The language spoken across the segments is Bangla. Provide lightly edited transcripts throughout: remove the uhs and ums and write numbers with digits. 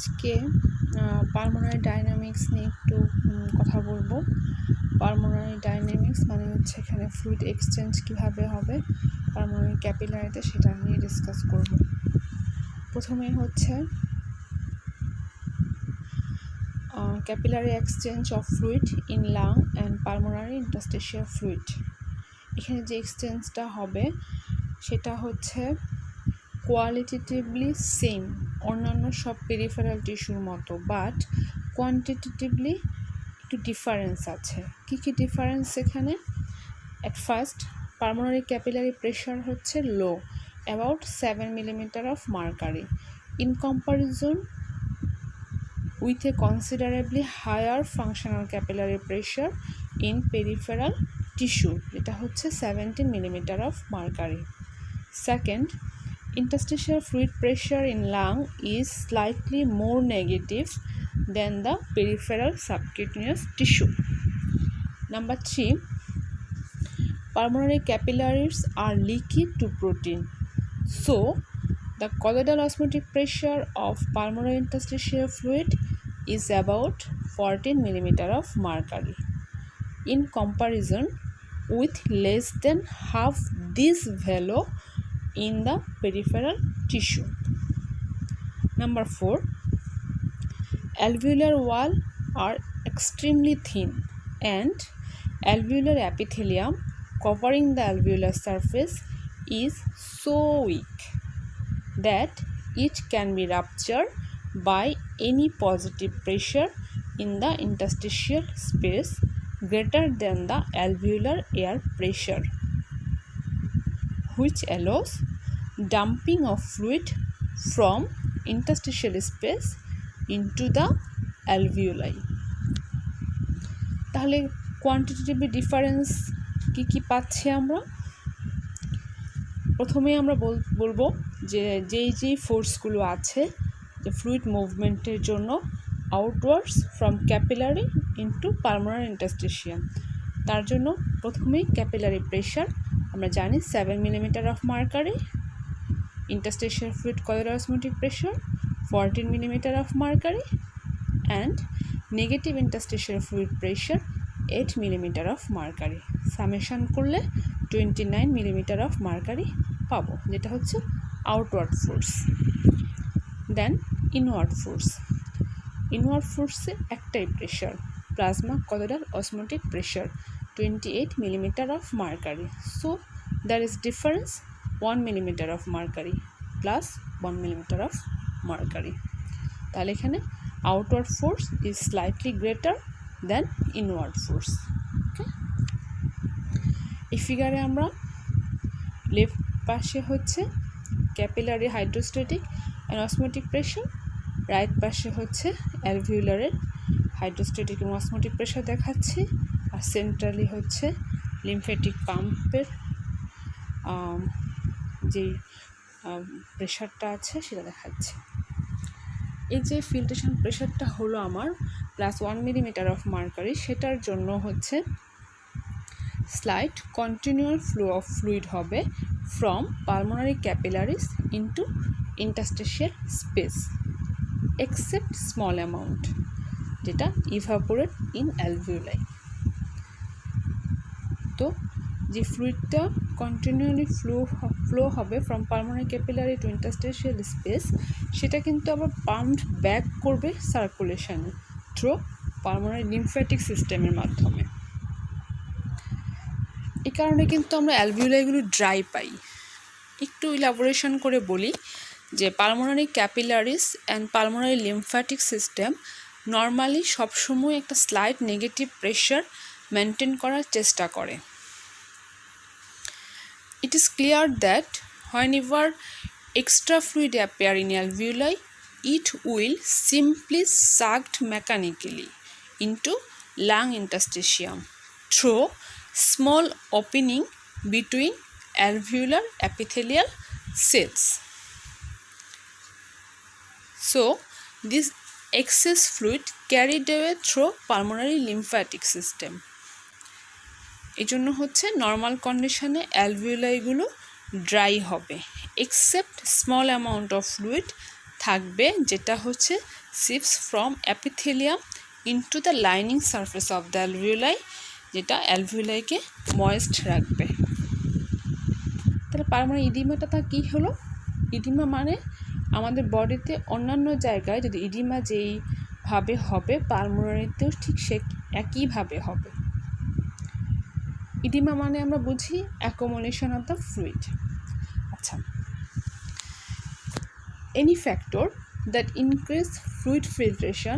আজকে পালমোনারি ডাইনামিক্স নিয়ে একটু কথা বলবো। পালমোনারি ডাইনামিক্স মানে হচ্ছে এখানে ফ্লুইড এক্সচেঞ্জ কীভাবে হবে পালমোনারি ক্যাপিলারিতে, সেটা নিয়ে ডিসকাস করব। প্রথমে হচ্ছে capillary exchange of fluid in lung and pulmonary interstitial fluid. এখানে যে এক্সচেঞ্জটা হবে সেটা হচ্ছে কোয়ালিটেটিভলি সেম অন্যান্য সব পেরিফেরাল টিস্যুর মতো, বাট কোয়ান্টিটেটিভলি একটু ডিফারেন্স আছে। কী কী ডিফারেন্স এখানে? At first, pulmonary capillary pressure হচ্ছে লো, about 7 millimeter of mercury in comparison with a considerably higher functional capillary pressure in peripheral tissue, যেটা হচ্ছে 17 millimeter of mercury. Second, interstitial fluid pressure in lung is slightly more negative than the peripheral subcutaneous tissue. Number 3, pulmonary capillaries are leaky to protein, so the colloidal osmotic pressure of pulmonary interstitial fluid is about 14 millimeter of mercury in comparison with less than half this value in the peripheral tissue. Number 4, alveolar wall are extremely thin and alveolar epithelium covering the alveolar surface is so weak that it can be ruptured by any positive pressure in the interstitial space greater than the alveolar air pressure, which allows dumping of fluid from interstitial space into the alveoli. তাহলে কোয়ান্টিটেটিভ ডিফারেন্স কি কি পাচ্ছি আমরা? প্রথমেই আমরা বলবো যে যেই ফোর্সগুলো আছে যে ফ্লুইড মুভমেন্টের জন্য outwards from capillary into pulmonary ইন্টারস্টিশিয়াম, তার জন্য প্রথমেই ক্যাপিলারি প্রেশার আমরা জানি 7 millimeter of mercury, interstitial fluid colloidal osmotic pressure 14 millimeter of mercury, and negative interstitial fluid pressure 8 millimeter of mercury. Summation করলে 29 millimeter of mercury পাবো, যেটা হচ্ছে আউটওয়ার্ড ফোর্স। দেন ইনওয়ার্ড ফোর্সে একটাই pressure, plasma colloidal osmotic pressure 28 millimeter of mercury. So there is difference 1 millimeter of mercury plus 1 millimeter of mercury. তাহলে এখানে outward force is slightly greater than inward force. Okay? এই ফিগারে আমরা লেফট পাশে হচ্ছে capillary hydrostatic and osmotic pressure, right পাশে হচ্ছে অ্যালভিউলারের হাইড্রোস্ট্যাটিক এবং অসমোটিক প্রেশার দেখাচ্ছি, আর সেন্ট্রালি হচ্ছে লিমফ্যাটিক পাম্পের যেই প্রেশারটা আছে সেটা দেখাচ্ছে। এই যে ফিল্ট্রেশন প্রেশারটা হলো আমার প্লাস 1 millimeter of mercury, সেটার জন্য হচ্ছে slight continual flow of fluid হবে from pulmonary capillaries into interstitial space except small amount, যেটা ইভাপোরেট ইন অ্যালভিওলাই। তো যে ফ্লুইডটা কন্টিনিউয়ালি ফ্লো হবে from pulmonary capillary to interstitial space, সেটা কিন্তু আবার পাম্পড ব্যাক করবে সার্কুলেশন থ্রু পালমোনারি লিমফ্যাটিক সিস্টেমের মাধ্যমে। এই কারণে কিন্তু আমরা অ্যালভিওলাইগুলো ড্রাই পাই। একটু ইলাবোরেশন করে বলি যে pulmonary capillaries and pulmonary lymphatic system normally সবসময় একটা স্লাইট নেগেটিভ প্রেশার মেনটেন করার চেষ্টা করে। It is clear that whenever extra fluid appear in alveoli, it will simply sucked mechanically into lung interstitium through small opening between alveolar epithelial cells. So this excess fluid carried away through pulmonary lymphatic system. এই জন্য হচ্ছে নর্মাল কন্ডিশনে অ্যালভিওলাইগুলো ড্রাই হবে, except small amount of fluid থাকবে, যেটা হচ্ছে shifts from epithelium into the lining surface of the alveoli, যেটা অ্যালভিওলাইকে ময়েস্ট রাখবে। তাহলে পালমোনারি ইডিমাটা তা কী হলো? ইডিমা মানে আমাদের বডিতে অন্যান্য জায়গায় যদি ইডিমা যেইভাবে হবে পালমোনারিতেও ঠিক সে একইভাবে হবে। ইডিমা মানে আমরা বুঝি অ্যাকোমোডেশন অফ দ্য ফ্লুইড। আচ্ছা, any factor that increase fluid filtration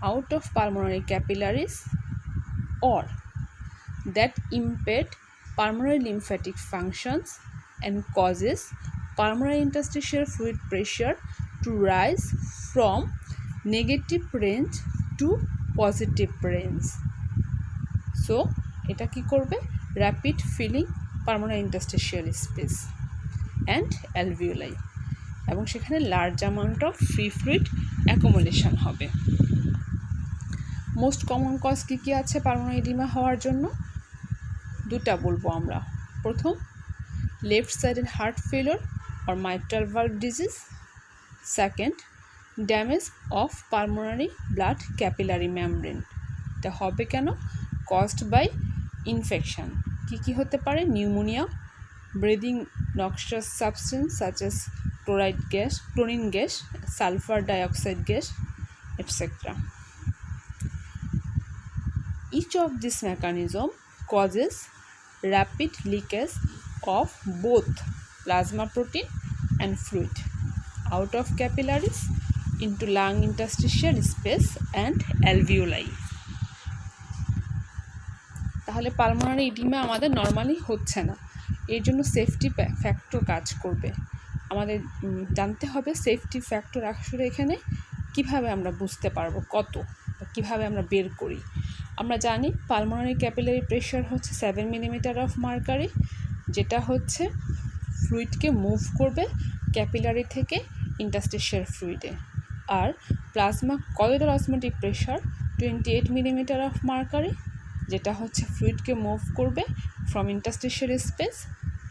out of pulmonary capillaries or that impede pulmonary lymphatic functions and causes pulmonary interstitial fluid pressure to rise from negative range to positive range. So এটা কি করবে? rapid filling pulmonary interstitial space and alveoli, এবং সেখানে large amount of free fluid accommodation হবে। মোস্ট কমন কজ কী কী আছে পালমোনারি ইডিমা হওয়ার জন্য? দুটা বলবো আমরা। প্রথম, লেফট সাইডের heart failure or mitral valve disease. Second, damage of pulmonary blood capillary membrane. এটা হবে কেন? Caused by infection. কী কী হতে পারে? Pneumonia, breathing noxious substance such as chlorine gas, sulfur dioxide gas, etc. Each of these mechanism causes rapid leakage of both plasma protein and fluid out of capillaries into lung interstitial space and alveoli. তাহলে পালমোনারি ইডিমা আমাদের নর্মালি হচ্ছে না, এর জন্য সেফটি ফ্যাক্টর কাজ করবে। আমাদের জানতে হবে সেফটি ফ্যাক্টর আসলে এখানে কিভাবে আমরা বুঝতে পারবো কত, কিভাবে আমরা বের করি। আমরা জানি পালমোনারি ক্যাপিলারি প্রেশার হচ্ছে 7 মিলিমিটার অফ মার্কারি, যেটা হচ্ছে ফ্লুইডকে মুভ করবে ক্যাপিলারি থেকে ইন্টারস্টিশিয়াল ফ্লুইডে। আর plasma colloid osmotic pressure 28 millimetre of mercury, যেটা হচ্ছে ফ্লুইডকে মুভ করবে from interstitial space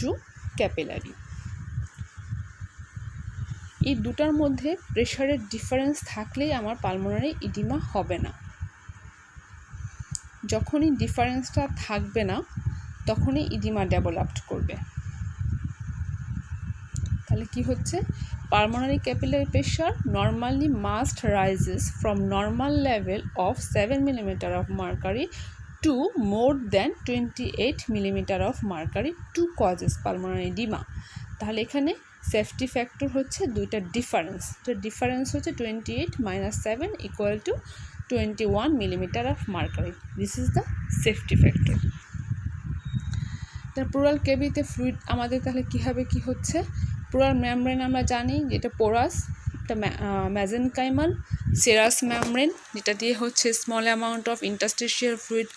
to capillary. এই দুটার মধ্যে প্রেশারের ডিফারেন্স থাকলেই আমার পালমোনারি ইডিমা হবে না। যখনই ডিফারেন্সটা থাকবে না তখনই ইডিমা ডেভেলপড করবে। তাহলে কি হচ্ছে? Pulmonary capillary pressure normally must rises from normal level of 7 millimetre of mercury to more than 28 millimetre of mercury to causes pulmonary oedema. তাহলে এখানে সেফটি ফ্যাক্টর হচ্ছে দুইটা ডিফারেন্স। তো ডিফারেন্স হচ্ছে 28 - 7 = 21 millimetre of mercury. This is the safety factor. তার প্লুরাল ক্যাভিটিতে ফ্লুইড আমাদের তাহলে কীভাবে কী হচ্ছে? প্লুরাল মেমব্রেন আমরা জানি যেটা পোরাস, একটা মেজেনকাইমাল সেরাস মেমব্রেন, যেটা দিয়ে হচ্ছে small amount of interstitial fluid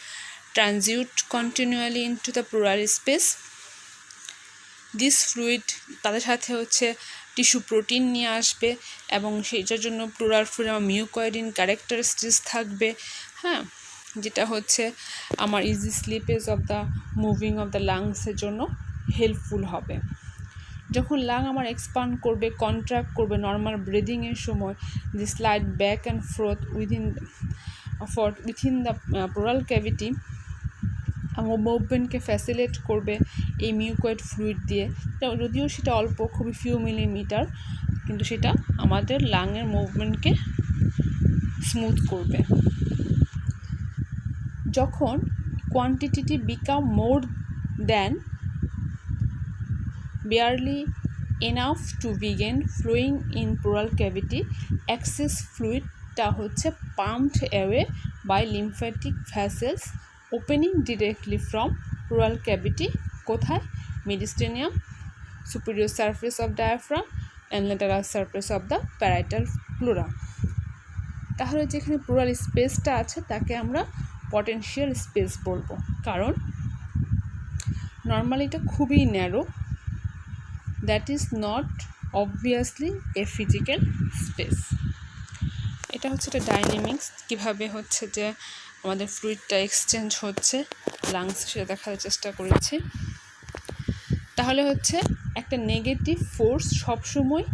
transit continually into the plural space. This fluid তাদের সাথে হচ্ছে টিস্যু প্রোটিন নিয়ে আসবে এবং সেইটার জন্য প্লুরাল ফ্লুইড আমার মিউকয়েডিন ক্যারেক্টারিস্টিক্স থাকবে, হ্যাঁ, যেটা হচ্ছে আমার easy slippage of the moving of the লাংসের জন্য হেল্পফুল হবে। যখন লাং আমার এক্সপান্ড করবে, কন্ট্রাক্ট করবে নর্মাল ব্রিদিংয়ের সময়, the slide back and forth within the pleural cavity আমার মুভমেন্টকে ফ্যাসিলিটেট করবে এই মিউকয়েড ফ্লুইড দিয়ে। যদিও সেটা অল্প, খুবই ফিউ মিলিমিটার, কিন্তু সেটা আমাদের লাংয়ের মুভমেন্টকে স্মুথ করবে। যখন quantity become more than barely enough to begin flowing in pleural cavity, excess fluidটা হচ্ছে pumped away by lymphatic vessels opening directly from pleural cavity। কোথায়? mediastinum, superior surface of diaphragm and lateral surface of the parietal pleura। তাহলে যেখানে প্লুরাল স্পেসটা আছে তাকে আমরা পটেনশিয়াল স্পেস বলবো, কারণ নর্মালি এটা খুবই narrow, that is not obviously a physical space. এটা হচ্ছে একটা ডাইনামিক্স, কীভাবে হচ্ছে যে আমাদের ফ্লুইডটা এক্সচেঞ্জ হচ্ছে লাংস, সেটা দেখার চেষ্টা করেছি। তাহলে হচ্ছে একটা নেগেটিভ ফোর্স সবসময়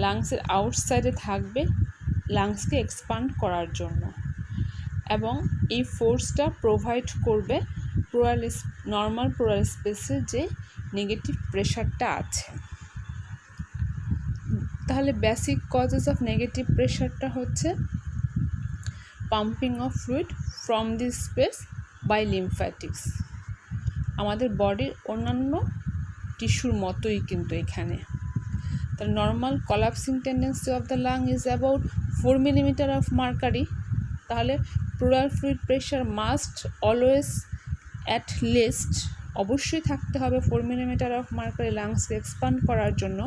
লাংসের আউটসাইডে থাকবে, লাংসকে এক্সপান্ড করার জন্য, এবং এই ফোর্সটা প্রোভাইড করবে নর্মাল প্লুরাল স্পেসে যে নেগেটিভ প্রেশারটা আছে। তাহলে বেসিক কজেস অফ নেগেটিভ প্রেশারটা হচ্ছে pumping of fluid from this space by lymphatics, আমাদের বডির অন্যান্য টিস্যুর মতোই কিন্তু এখানে। তাহলে normal collapsing tendency of the lung is about 4 millimetre of mercury. তাহলে pleural fluid pressure must always at least অবশ্যই থাকতে হবে 4 মিলিমিটার অফ মার্কারি লাংসকে এক্সপান্ড করার জন্য।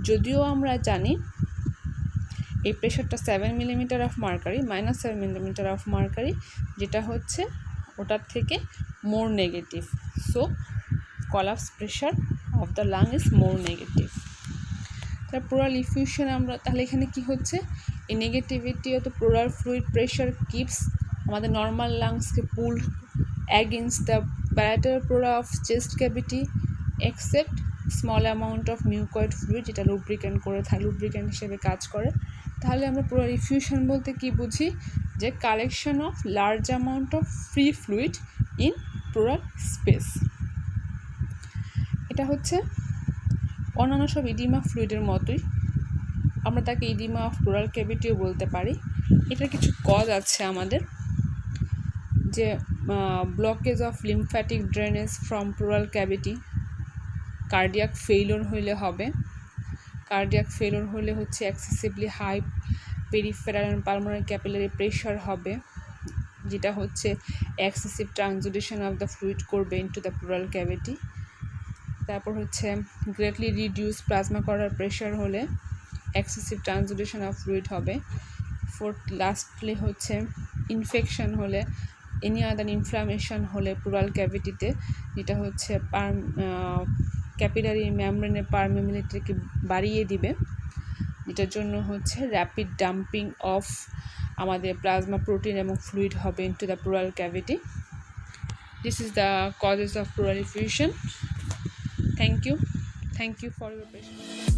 যদিও আমরা জানি এই প্রেশারটা 7 millimetre of mercury, -7 millimetre of mercury, যেটা হচ্ছে ওটার থেকে more negative. So collapse pressure of the lung is more negative. তাহলে প্লুরাল ইফিউশন আমরা তাহলে এখানে কি হচ্ছে, এই negativity of the pleural fluid pressure keeps আমাদের নর্মাল লাংসকে pull against the bilateral pleura of chest cavity except small amount of mucoid fluid, যেটা লুব্রিক্যান্ট হিসেবে কাজ করে। তাহলে আমরা প্লুরাল ইফিউশন বলতে কি বুঝি, যে collection of large amount of free fluid in plural space. এটা হচ্ছে অন্যান্য সব ইডিমা ফ্লুইডের মতোই, আমরা তাকে ইডিমা অফ প্লুরাল ক্যাভিটিও বলতে পারি। এটার কিছু কজ আছে আমাদের, যে blockage of lymphatic drainage from pleural cavity, cardiac failure হইলে হবে। কার্ডিয়াক ফেইলিওর হলে হচ্ছে excessively high peripheral and pulmonary capillary pressure হবে, যেটা হচ্ছে excessive transudation of the fluid করবে ইনটু দ্য প্লুরাল ক্যাভিটি। তারপর হচ্ছে গ্রেটলি রিডিউস প্লাজমা করার প্রেশার হলে এক্সেসিভ ট্রান্সডুরেশন অফ ফ্লুইড হবে। লাস্টলি হচ্ছে ইনফেকশন হলে, এনি আদার ইনফ্লামেশন হলে প্লুরাল ক্যাভিটিতে, যেটা হচ্ছে ক্যাপিলারি মেমব্রেনের পারমিবিলিটিকে বাড়িয়ে দিবে, যেটার জন্য হচ্ছে র্যাপিড ডাম্পিং অফ আমাদের প্লাজমা প্রোটিন এবং ফ্লুইড হবে into the pleural cavity. This is the causes of pleural effusion. Thank you for your patience.